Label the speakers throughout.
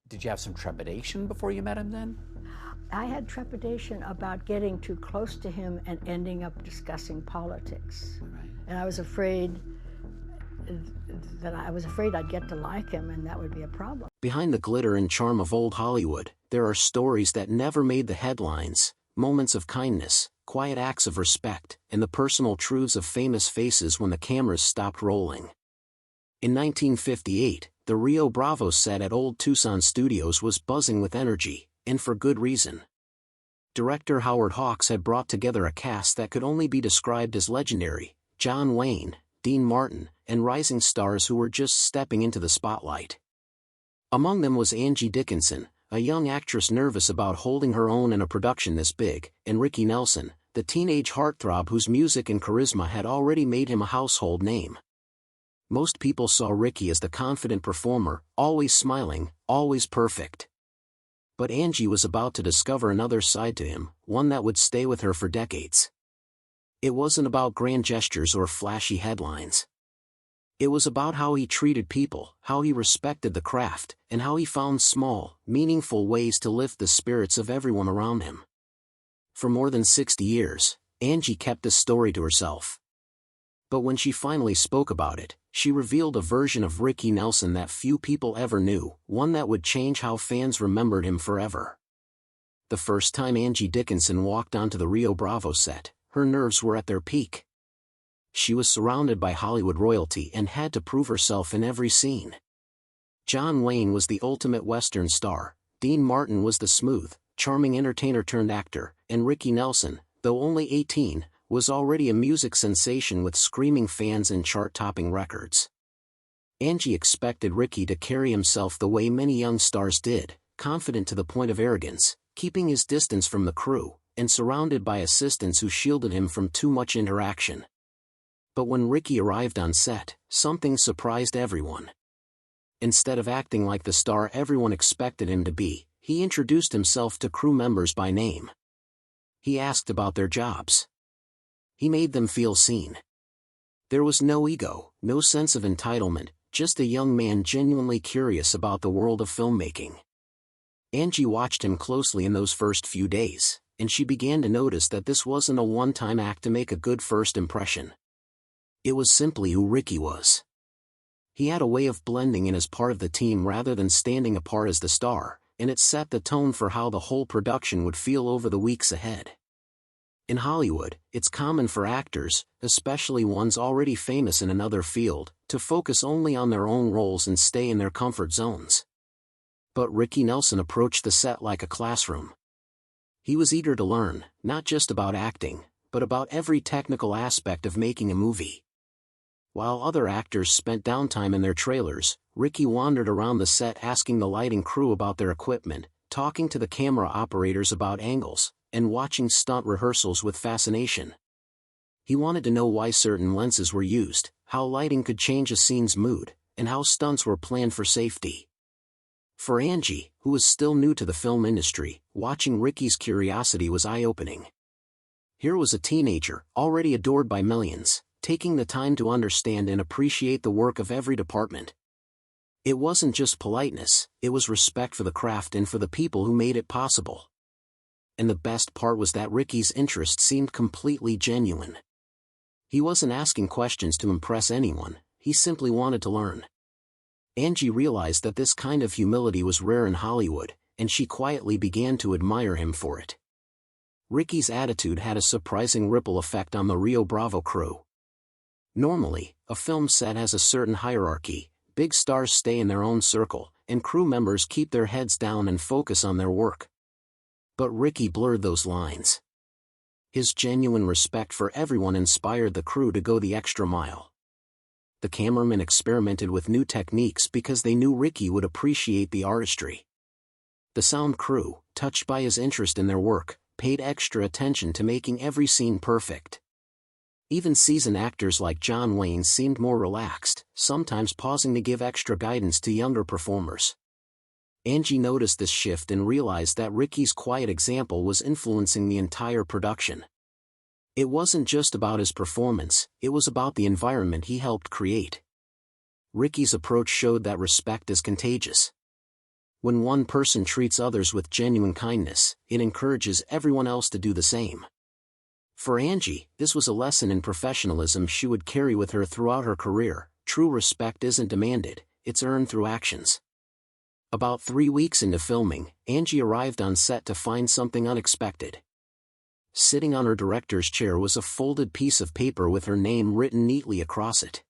Speaker 1: Did you have some trepidation before you met him then?
Speaker 2: I had trepidation about getting too close to him and ending up discussing politics.
Speaker 1: Right.
Speaker 2: And I was afraid I'd get to like him and that would be a problem.
Speaker 3: Behind the glitter and charm of old Hollywood, there are stories that never made the headlines, moments of kindness, quiet acts of respect, and the personal truths of famous faces when the cameras stopped rolling. In 1958, the Rio Bravo set at Old Tucson Studios was buzzing with energy, and for good reason. Director Howard Hawks had brought together a cast that could only be described as legendary: John Wayne, Dean Martin, and rising stars who were just stepping into the spotlight. Among them was Angie Dickinson, a young actress nervous about holding her own in a production this big, and Ricky Nelson, the teenage heartthrob whose music and charisma had already made him a household name. Most people saw Ricky as the confident performer, always smiling, always perfect. But Angie was about to discover another side to him, one that would stay with her for decades. It wasn't about grand gestures or flashy headlines. It was about how he treated people, how he respected the craft, and how he found small, meaningful ways to lift the spirits of everyone around him. For more than 60 years, Angie kept this story to herself. But when she finally spoke about it, she revealed a version of Ricky Nelson that few people ever knew, one that would change how fans remembered him forever. The first time Angie Dickinson walked onto the Rio Bravo set, her nerves were at their peak. She was surrounded by Hollywood royalty and had to prove herself in every scene. John Wayne was the ultimate Western star, Dean Martin was the smooth, charming entertainer-turned-actor, and Ricky Nelson, though only 18, was already a music sensation with screaming fans and chart-topping records. Angie expected Ricky to carry himself the way many young stars did, confident to the point of arrogance, keeping his distance from the crew, and surrounded by assistants who shielded him from too much interaction. But when Ricky arrived on set, something surprised everyone. Instead of acting like the star everyone expected him to be, he introduced himself to crew members by name. He asked about their jobs. He made them feel seen. There was no ego, no sense of entitlement, just a young man genuinely curious about the world of filmmaking. Angie watched him closely in those first few days, and she began to notice that this wasn't a one-time act to make a good first impression. It was simply who Ricky was. He had a way of blending in as part of the team rather than standing apart as the star, and it set the tone for how the whole production would feel over the weeks ahead. In Hollywood, it's common for actors, especially ones already famous in another field, to focus only on their own roles and stay in their comfort zones. But Ricky Nelson approached the set like a classroom. He was eager to learn, not just about acting, but about every technical aspect of making a movie. While other actors spent downtime in their trailers, Ricky wandered around the set asking the lighting crew about their equipment, talking to the camera operators about angles, and watching stunt rehearsals with fascination. He wanted to know why certain lenses were used, how lighting could change a scene's mood, and how stunts were planned for safety. For Angie, who was still new to the film industry, watching Ricky's curiosity was eye-opening. Here was a teenager, already adored by millions, taking the time to understand and appreciate the work of every department. It wasn't just politeness, it was respect for the craft and for the people who made it possible. And the best part was that Ricky's interest seemed completely genuine. He wasn't asking questions to impress anyone, he simply wanted to learn. Angie realized that this kind of humility was rare in Hollywood, and she quietly began to admire him for it. Ricky's attitude had a surprising ripple effect on the Rio Bravo crew. Normally, a film set has a certain hierarchy, big stars stay in their own circle, and crew members keep their heads down and focus on their work. But Ricky blurred those lines. His genuine respect for everyone inspired the crew to go the extra mile. The cameramen experimented with new techniques because they knew Ricky would appreciate the artistry. The sound crew, touched by his interest in their work, paid extra attention to making every scene perfect. Even seasoned actors like John Wayne seemed more relaxed, sometimes pausing to give extra guidance to younger performers. Angie noticed this shift and realized that Ricky's quiet example was influencing the entire production. It wasn't just about his performance, it was about the environment he helped create. Ricky's approach showed that respect is contagious. When one person treats others with genuine kindness, it encourages everyone else to do the same. For Angie, this was a lesson in professionalism she would carry with her throughout her career. True respect isn't demanded, it's earned through actions. About 3 weeks into filming, Angie arrived on set to find something unexpected. Sitting on her director's chair was a folded piece of paper with her name written neatly across it.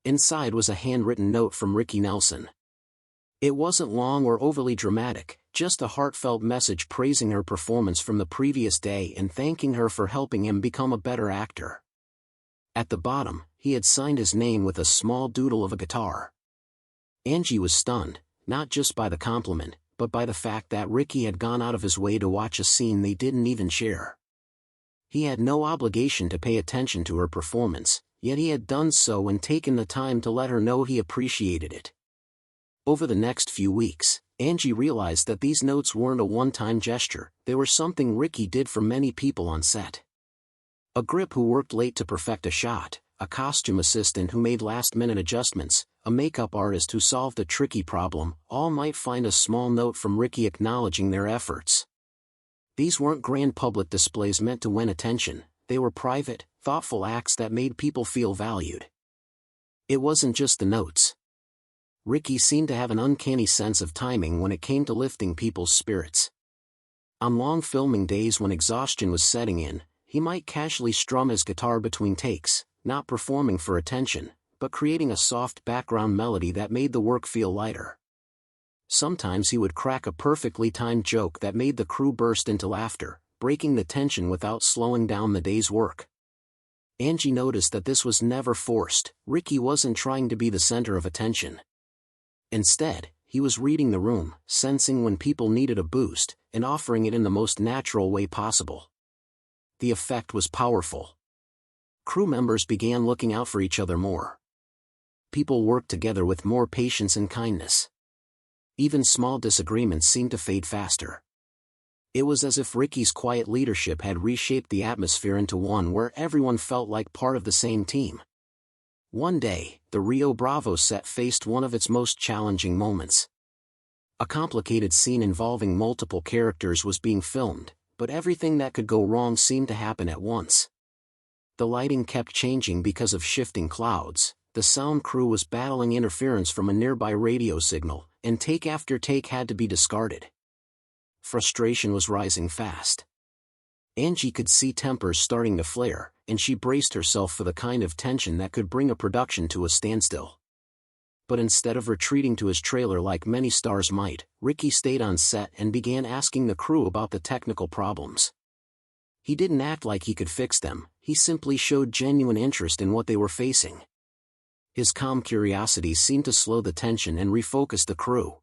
Speaker 3: Inside was a handwritten note from Ricky Nelson. It wasn't long or overly dramatic, just a heartfelt message praising her performance from the previous day and thanking her for helping him become a better actor. At the bottom, he had signed his name with a small doodle of a guitar. Angie was stunned, not just by the compliment, but by the fact that Ricky had gone out of his way to watch a scene they didn't even share. He had no obligation to pay attention to her performance, yet he had done so and taken the time to let her know he appreciated it. Over the next few weeks, Angie realized that these notes weren't a one-time gesture, they were something Ricky did for many people on set. A grip who worked late to perfect a shot, a costume assistant who made last-minute adjustments, a makeup artist who solved a tricky problem, all might find a small note from Ricky acknowledging their efforts. These weren't grand public displays meant to win attention, they were private, thoughtful acts that made people feel valued. It wasn't just the notes. Ricky seemed to have an uncanny sense of timing when it came to lifting people's spirits. On long filming days when exhaustion was setting in, he might casually strum his guitar between takes, not performing for attention, but creating a soft background melody that made the work feel lighter. Sometimes he would crack a perfectly timed joke that made the crew burst into laughter, breaking the tension without slowing down the day's work. Angie noticed that this was never forced. Ricky wasn't trying to be the center of attention. Instead, he was reading the room, sensing when people needed a boost, and offering it in the most natural way possible. The effect was powerful. Crew members began looking out for each other more. People worked together with more patience and kindness. Even small disagreements seemed to fade faster. It was as if Ricky's quiet leadership had reshaped the atmosphere into one where everyone felt like part of the same team. One day, the Rio Bravo set faced one of its most challenging moments. A complicated scene involving multiple characters was being filmed, but everything that could go wrong seemed to happen at once. The lighting kept changing because of shifting clouds, the sound crew was battling interference from a nearby radio signal, and take after take had to be discarded. Frustration was rising fast. Angie could see tempers starting to flare, and she braced herself for the kind of tension that could bring a production to a standstill. But instead of retreating to his trailer like many stars might, Ricky stayed on set and began asking the crew about the technical problems. He didn't act like he could fix them, he simply showed genuine interest in what they were facing. His calm curiosity seemed to slow the tension and refocus the crew.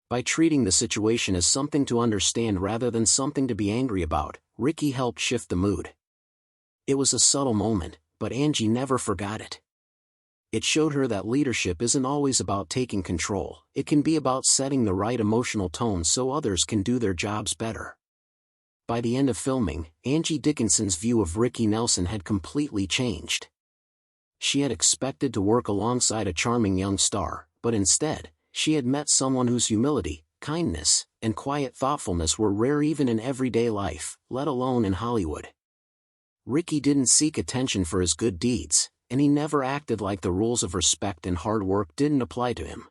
Speaker 3: By treating the situation as something to understand rather than something to be angry about, Ricky helped shift the mood. It was a subtle moment, but Angie never forgot it. It showed her that leadership isn't always about taking control, it can be about setting the right emotional tone so others can do their jobs better. By the end of filming, Angie Dickinson's view of Ricky Nelson had completely changed. She had expected to work alongside a charming young star, but instead, she had met someone whose humility, kindness, and quiet thoughtfulness were rare even in everyday life, let alone in Hollywood. Ricky didn't seek attention for his good deeds, and he never acted like the rules of respect and hard work didn't apply to him.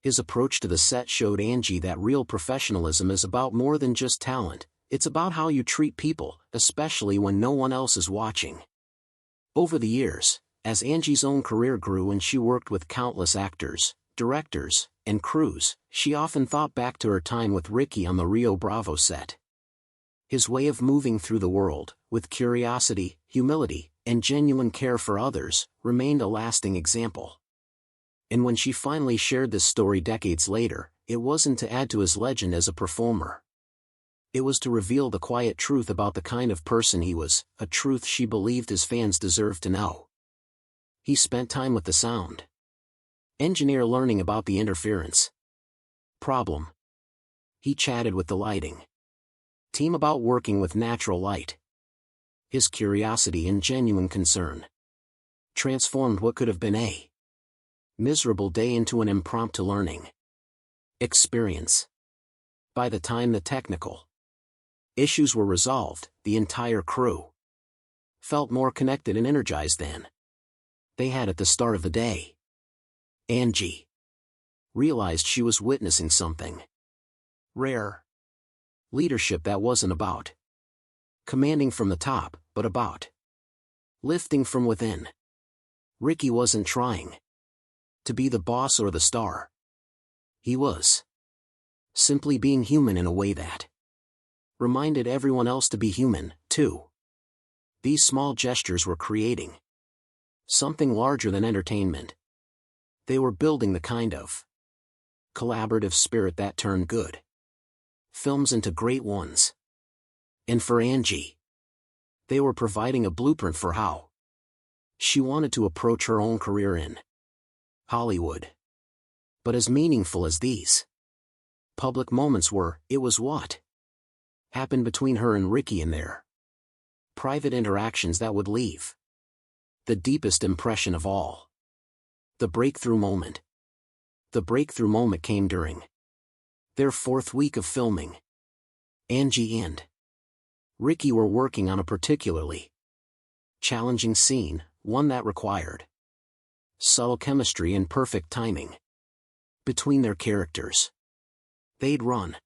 Speaker 3: His approach to the set showed Angie that real professionalism is about more than just talent, it's about how you treat people, especially when no one else is watching. Over the years, as Angie's own career grew and she worked with countless actors, directors, and crews, she often thought back to her time with Ricky on the Rio Bravo set. His way of moving through the world, with curiosity, humility, and genuine care for others, remained a lasting example. And when she finally shared this story decades later, it wasn't to add to his legend as a performer. It was to reveal the quiet truth about the kind of person he was, a truth she believed his fans deserved to know. He spent time with the sound engineer learning about the interference problem. He chatted with the lighting team about working with natural light. His curiosity and genuine concern transformed what could have been a miserable day into an impromptu learning experience. By the time the technical issues were resolved, the entire crew felt more connected and energized than they had at the start of the day. Angie realized she was witnessing something rare. Leadership that wasn't about commanding from the top, but about lifting from within. Ricky wasn't trying to be the boss or the star. He was simply being human in a way that reminded everyone else to be human, too. These small gestures were creating something larger than entertainment. They were building the kind of collaborative spirit that turned good films into great ones. And for Angie, they were providing a blueprint for how she wanted to approach her own career in Hollywood. But as meaningful as these public moments were, it was what happened between her and Ricky in their private interactions that would leave the deepest impression of all. The breakthrough moment. The breakthrough moment came during their 4th week of filming. Angie and Ricky were working on a particularly challenging scene, one that required subtle chemistry and perfect timing between their characters. They'd run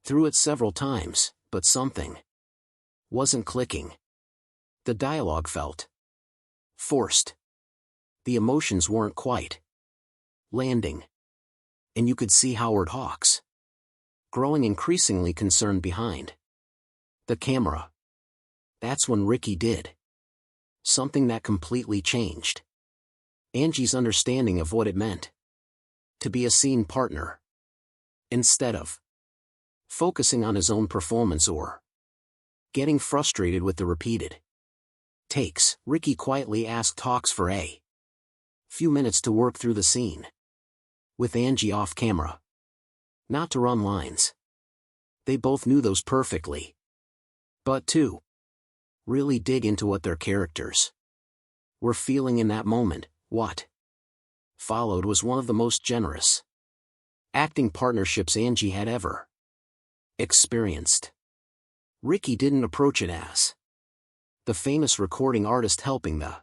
Speaker 3: through it several times, but something wasn't clicking. The dialogue felt forced. The emotions weren't quite landing. And you could see Howard Hawks growing increasingly concerned behind the camera. That's when Ricky did something that completely changed Angie's understanding of what it meant to be a scene partner. Instead of focusing on his own performance or getting frustrated with the repeated takes, Ricky quietly asked Hawks for a few minutes to work through the scene with Angie off camera. Not to run lines. They both knew those perfectly. But to really dig into what their characters were feeling in that moment. What followed was one of the most generous acting partnerships Angie had ever experienced. Ricky didn't approach it as the famous recording artist helping the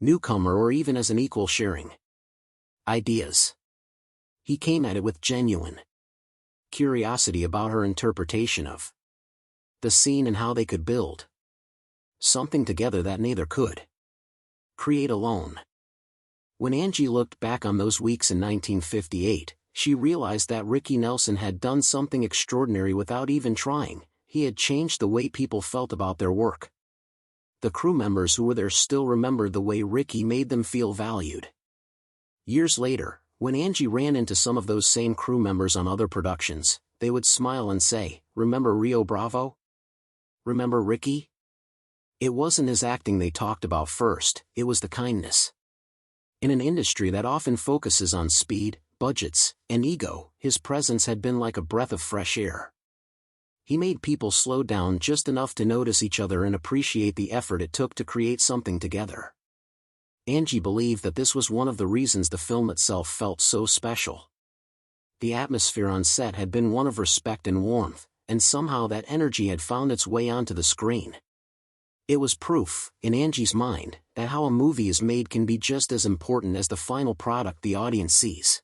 Speaker 3: newcomer or even as an equal sharing ideas. He came at it with genuine curiosity about her interpretation of the scene and how they could build something together that neither could create alone. When Angie looked back on those weeks in 1958, she realized that Ricky Nelson had done something extraordinary without even trying. He had changed the way people felt about their work. The crew members who were there still remembered the way Ricky made them feel valued. Years later, when Angie ran into some of those same crew members on other productions, they would smile and say, "Remember Rio Bravo? Remember Ricky?" It wasn't his acting they talked about first, it was the kindness. In an industry that often focuses on speed, budgets, and ego, his presence had been like a breath of fresh air. He made people slow down just enough to notice each other and appreciate the effort it took to create something together. Angie believed that this was one of the reasons the film itself felt so special. The atmosphere on set had been one of respect and warmth, and somehow that energy had found its way onto the screen. It was proof, in Angie's mind, that how a movie is made can be just as important as the final product the audience sees.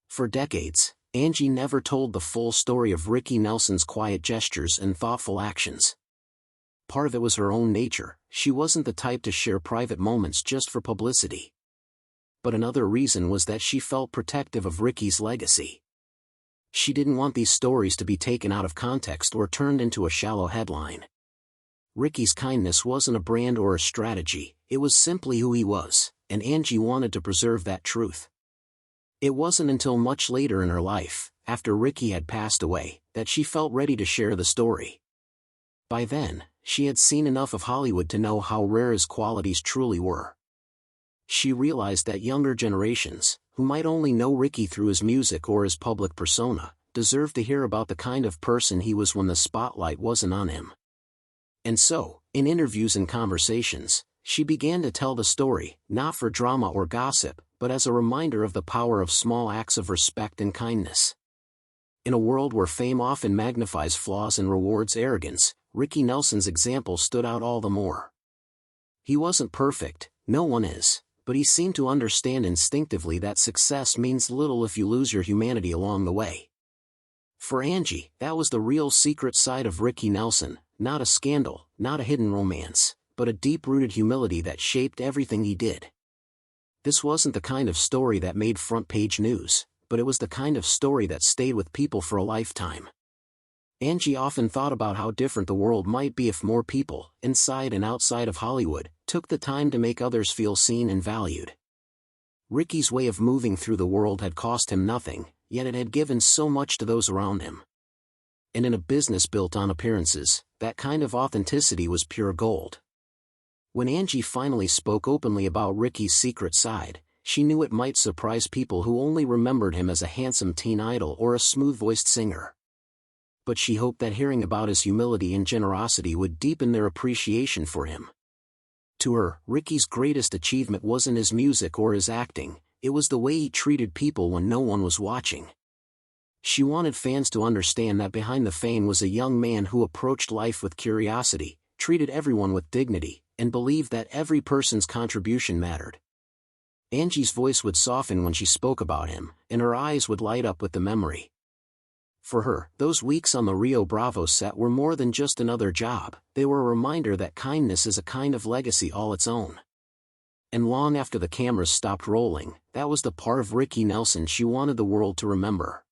Speaker 3: For decades, Angie never told the full story of Ricky Nelson's quiet gestures and thoughtful actions. Part of it was her own nature. She wasn't the type to share private moments just for publicity. But another reason was that she felt protective of Ricky's legacy. She didn't want these stories to be taken out of context or turned into a shallow headline. Ricky's kindness wasn't a brand or a strategy, it was simply who he was, and Angie wanted to preserve that truth. It wasn't until much later in her life, after Ricky had passed away, that she felt ready to share the story. By then, she had seen enough of Hollywood to know how rare his qualities truly were. She realized that younger generations, who might only know Ricky through his music or his public persona, deserved to hear about the kind of person he was when the spotlight wasn't on him. And so, in interviews and conversations, she began to tell the story, not for drama or gossip, but as a reminder of the power of small acts of respect and kindness. In a world where fame often magnifies flaws and rewards arrogance, Ricky Nelson's example stood out all the more. He wasn't perfect, no one is, but he seemed to understand instinctively that success means little if you lose your humanity along the way. For Angie, that was the real secret side of Ricky Nelson, not a scandal, not a hidden romance, but a deep-rooted humility that shaped everything he did. This wasn't the kind of story that made front-page news, but it was the kind of story that stayed with people for a lifetime. Angie often thought about how different the world might be if more people, inside and outside of Hollywood, took the time to make others feel seen and valued. Ricky's way of moving through the world had cost him nothing, yet it had given so much to those around him. And in a business built on appearances, that kind of authenticity was pure gold. When Angie finally spoke openly about Ricky's secret side, she knew it might surprise people who only remembered him as a handsome teen idol or a smooth-voiced singer. But she hoped that hearing about his humility and generosity would deepen their appreciation for him. To her, Ricky's greatest achievement wasn't his music or his acting, it was the way he treated people when no one was watching. She wanted fans to understand that behind the fame was a young man who approached life with curiosity, treated everyone with dignity, and believed that every person's contribution mattered. Angie's voice would soften when she spoke about him, and her eyes would light up with the memory. For her, those weeks on the Rio Bravo set were more than just another job, they were a reminder that kindness is a kind of legacy all its own. And long after the cameras stopped rolling, that was the part of Ricky Nelson she wanted the world to remember.